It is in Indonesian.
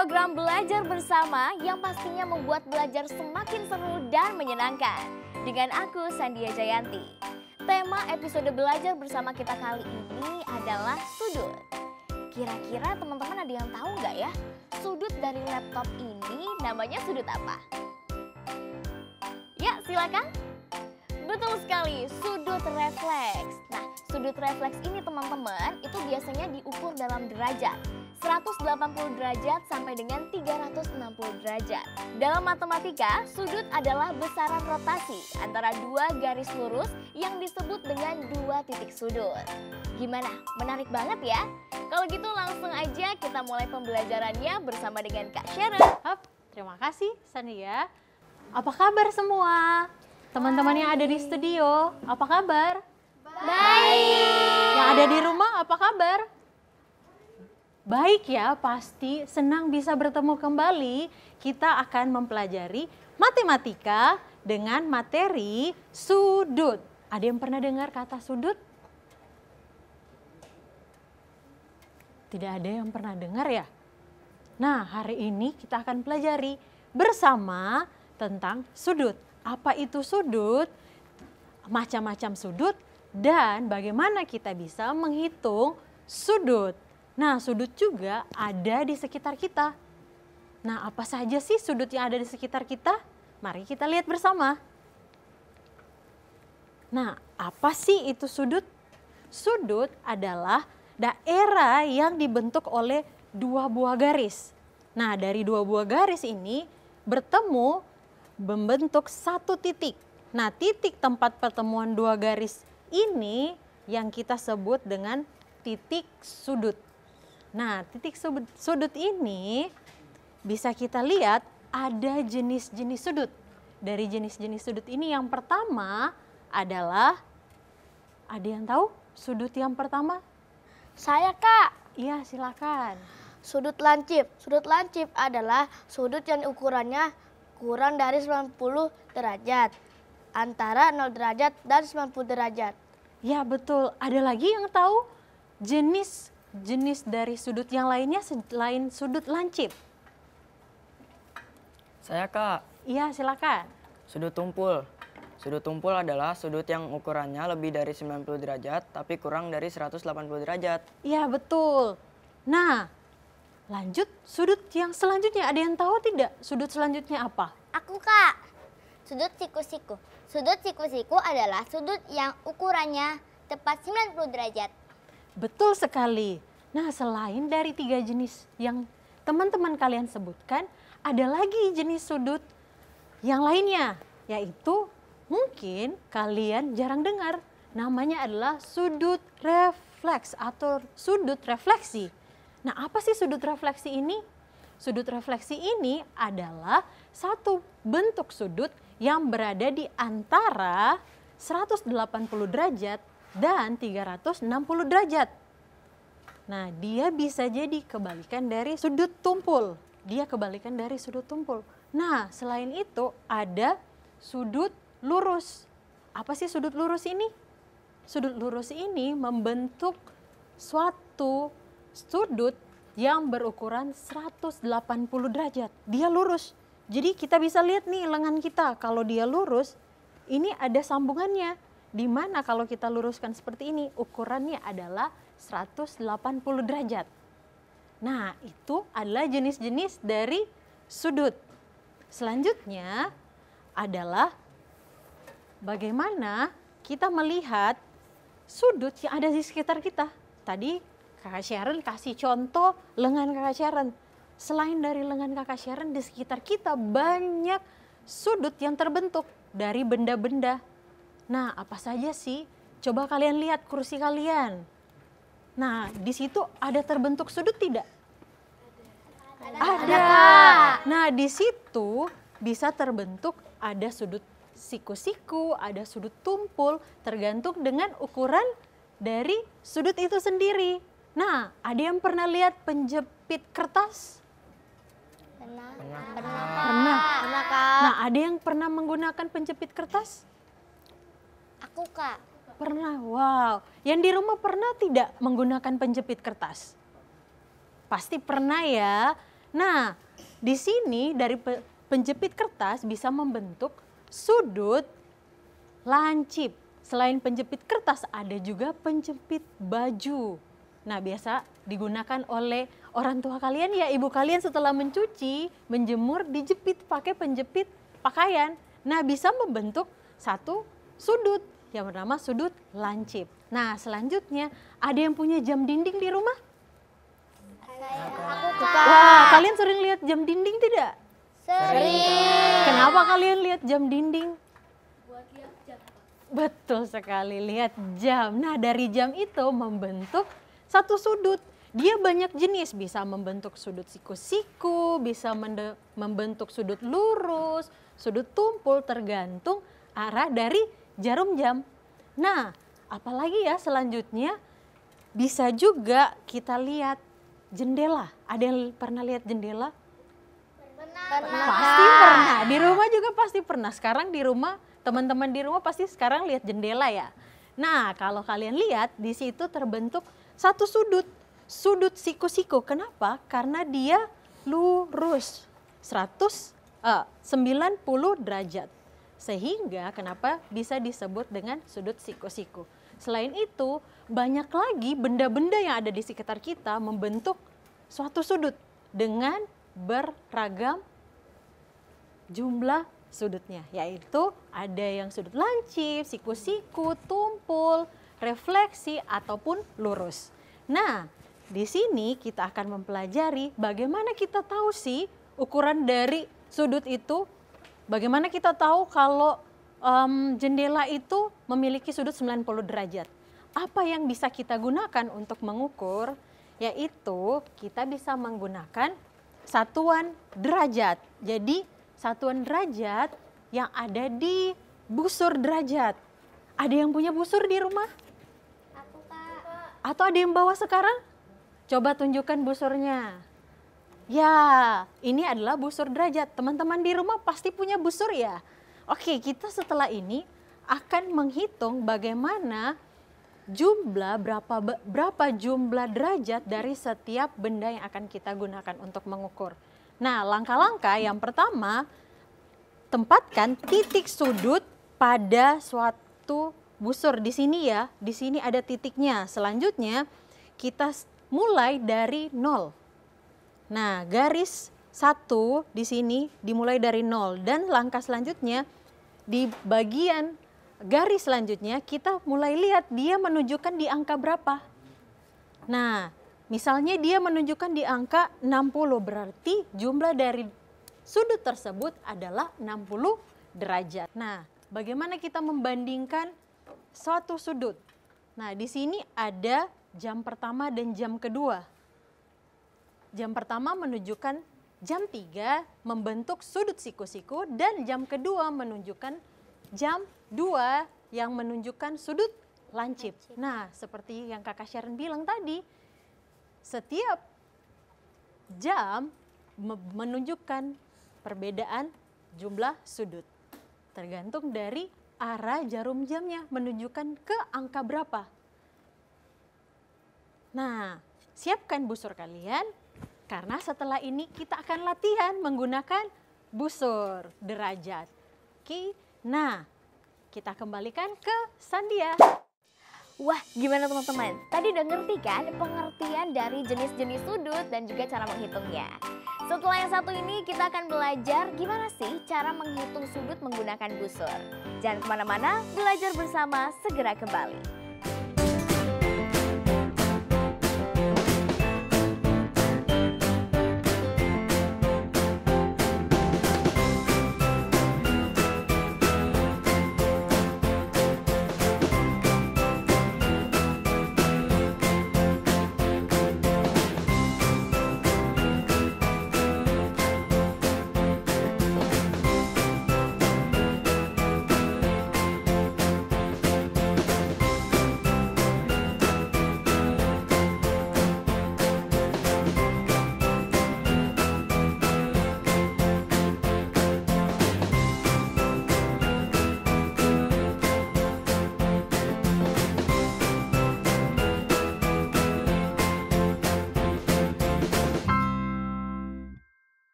program belajar bersama yang pastinya membuat belajar semakin seru dan menyenangkan. Dengan aku, Sandia Jayanti. Tema episode belajar bersama kita kali ini adalah sudut. Kira-kira teman-teman ada yang tahu nggak ya? Sudut dari laptop ini namanya sudut apa? Ya, silakan. Betul sekali, sudut refleks. Nah, sudut refleks ini teman-teman itu biasanya diukur dalam derajat. 180 derajat sampai dengan 360 derajat. Dalam matematika, sudut adalah besaran rotasi antara dua garis lurus yang disebut dengan dua titik sudut. Gimana? Menarik banget ya? Kalau gitu langsung aja kita mulai pembelajarannya bersama dengan Kak Sharon. Terima kasih Sandia. Apa kabar semua? Teman-teman yang ada di studio, apa kabar? Baik. Yang ada di rumah, apa kabar? Baik ya, pasti senang bisa bertemu kembali. Kita akan mempelajari matematika dengan materi sudut. Ada yang pernah dengar kata sudut? Tidak ada yang pernah dengar ya? Nah, hari ini kita akan pelajari bersama tentang sudut. Apa itu sudut? Macam-macam sudut dan bagaimana kita bisa menghitung sudut. Nah, sudut juga ada di sekitar kita. Nah, apa saja sih sudut yang ada di sekitar kita? Mari kita lihat bersama. Nah, apa sih itu sudut? Sudut adalah daerah yang dibentuk oleh dua buah garis. Nah, dari dua buah garis ini bertemu membentuk satu titik. Nah, titik tempat pertemuan dua garis ini yang kita sebut dengan titik sudut. Nah, titik sudut ini bisa kita lihat ada jenis-jenis sudut. Dari jenis-jenis sudut ini yang pertama adalah, ada yang tahu sudut yang pertama? Saya, Kak. Iya, silakan. Sudut lancip. Sudut lancip adalah sudut yang ukurannya kurang dari 90 derajat. Antara 0 derajat dan 90 derajat. Ya, betul. Ada lagi yang tahu jenis dari sudut yang lainnya selain sudut lancip? Saya, Kak. Iya, silakan. Sudut tumpul. Sudut tumpul adalah sudut yang ukurannya lebih dari 90 derajat tapi kurang dari 180 derajat. Iya, betul. Nah, lanjut sudut yang selanjutnya. Ada yang tahu tidak sudut selanjutnya apa? Aku, Kak. Sudut siku-siku. Sudut siku-siku adalah sudut yang ukurannya tepat 90 derajat. Betul sekali. Nah, selain dari tiga jenis yang teman-teman kalian sebutkan, ada lagi jenis sudut yang lainnya, yaitu mungkin kalian jarang dengar. Namanya adalah sudut refleks atau sudut refleksi. Nah, apa sih sudut refleksi ini? Sudut refleksi ini adalah satu bentuk sudut yang berada di antara 180 derajat dan 360 derajat. Nah, dia bisa jadi kebalikan dari sudut tumpul. Dia kebalikan dari sudut tumpul. Nah, selain itu ada sudut lurus. Apa sih sudut lurus ini? Sudut lurus ini membentuk suatu sudut yang berukuran 180 derajat. Dia lurus. Jadi kita bisa lihat nih lengan kita. Kalau dia lurus, ini ada sambungannya. Di mana kalau kita luruskan seperti ini, ukurannya adalah 180 derajat. Nah, itu adalah jenis-jenis dari sudut. Selanjutnya adalah bagaimana kita melihat sudut yang ada di sekitar kita. Tadi Kakak Sharon kasih contoh lengan Kakak Sharon. Selain dari lengan Kakak Sharon, di sekitar kita banyak sudut yang terbentuk dari benda-benda. Nah, apa saja sih? Coba kalian lihat kursi kalian. Nah, di situ ada terbentuk sudut tidak? Ada. Nah, di situ bisa terbentuk ada sudut siku-siku, ada sudut tumpul, tergantung dengan ukuran dari sudut itu sendiri. Nah, ada yang pernah lihat penjepit kertas? Pernah. Kak. Nah, ada yang pernah menggunakan penjepit kertas? Aku, Kak. Pernah, wow. Yang di rumah pernah tidak menggunakan penjepit kertas? Pasti pernah ya. Nah, di sini dari penjepit kertas bisa membentuk sudut lancip. Selain penjepit kertas ada juga penjepit baju. Nah, biasa digunakan oleh orang tua kalian ya, ibu kalian setelah mencuci, menjemur, dijepit pakai penjepit pakaian. Nah, bisa membentuk satu sudut yang bernama sudut lancip. Nah, selanjutnya ada yang punya jam dinding di rumah? Aku Wah, kalian sering lihat jam dinding tidak? sering. Kenapa kalian lihat jam dinding? Betul sekali, lihat jam. Nah, dari jam itu membentuk satu sudut. Dia banyak jenis, bisa membentuk sudut siku-siku, bisa membentuk sudut lurus, sudut tumpul, tergantung arah dari jarum jam. Nah, apalagi ya selanjutnya bisa juga kita lihat jendela. Ada yang pernah lihat jendela? Pasti pernah. Di rumah juga pasti pernah. Sekarang di rumah, teman-teman di rumah pasti sekarang lihat jendela ya. Nah, kalau kalian lihat di situ terbentuk satu sudut. Sudut siku-siku. Kenapa? Karena dia lurus 90 derajat. Sehingga kenapa bisa disebut dengan sudut siku-siku. Selain itu, banyak lagi benda-benda yang ada di sekitar kita membentuk suatu sudut dengan beragam jumlah sudutnya. Yaitu ada yang sudut lancip, siku-siku, tumpul, refleksi, ataupun lurus. Nah, di sini kita akan mempelajari bagaimana kita tahu sih ukuran dari sudut itu. Bagaimana kita tahu kalau jendela itu memiliki sudut 90 derajat. Apa yang bisa kita gunakan untuk mengukur? Yaitu kita bisa menggunakan satuan derajat. Jadi satuan derajat yang ada di busur derajat. Ada yang punya busur di rumah? Aku, Kak. Atau ada yang bawa sekarang? Coba tunjukkan busurnya. Ya, ini adalah busur derajat. Teman-teman di rumah pasti punya busur ya. Oke, kita setelah ini akan menghitung bagaimana berapa jumlah derajat dari setiap benda yang akan kita gunakan untuk mengukur. Nah, langkah-langkah yang pertama, tempatkan titik sudut pada suatu busur di sini ya. Di sini ada titiknya. Selanjutnya kita mulai dari 0. Nah, garis 1 di sini dimulai dari 0 dan langkah selanjutnya di bagian garis selanjutnya kita mulai lihat dia menunjukkan di angka berapa. Nah, misalnya dia menunjukkan di angka 60, berarti jumlah dari sudut tersebut adalah 60 derajat. Nah, bagaimana kita membandingkan suatu sudut? Nah, di sini ada jam pertama dan jam kedua. Jam pertama menunjukkan jam 3 membentuk sudut siku-siku dan jam kedua menunjukkan jam 2 yang menunjukkan sudut lancip. Nah, seperti yang Kakak Sharon bilang tadi, setiap jam menunjukkan perbedaan jumlah sudut. Tergantung dari arah jarum jamnya menunjukkan ke angka berapa. Nah, siapkan busur kalian karena setelah ini kita akan latihan menggunakan busur derajat. Oke, nah kita kembalikan ke Sandia. Wah, gimana teman-teman? Tadi udah ngerti kan pengertian dari jenis-jenis sudut dan juga cara menghitungnya. Setelah yang satu ini kita akan belajar gimana sih cara menghitung sudut menggunakan busur. Jangan kemana-mana, belajar bersama segera kembali.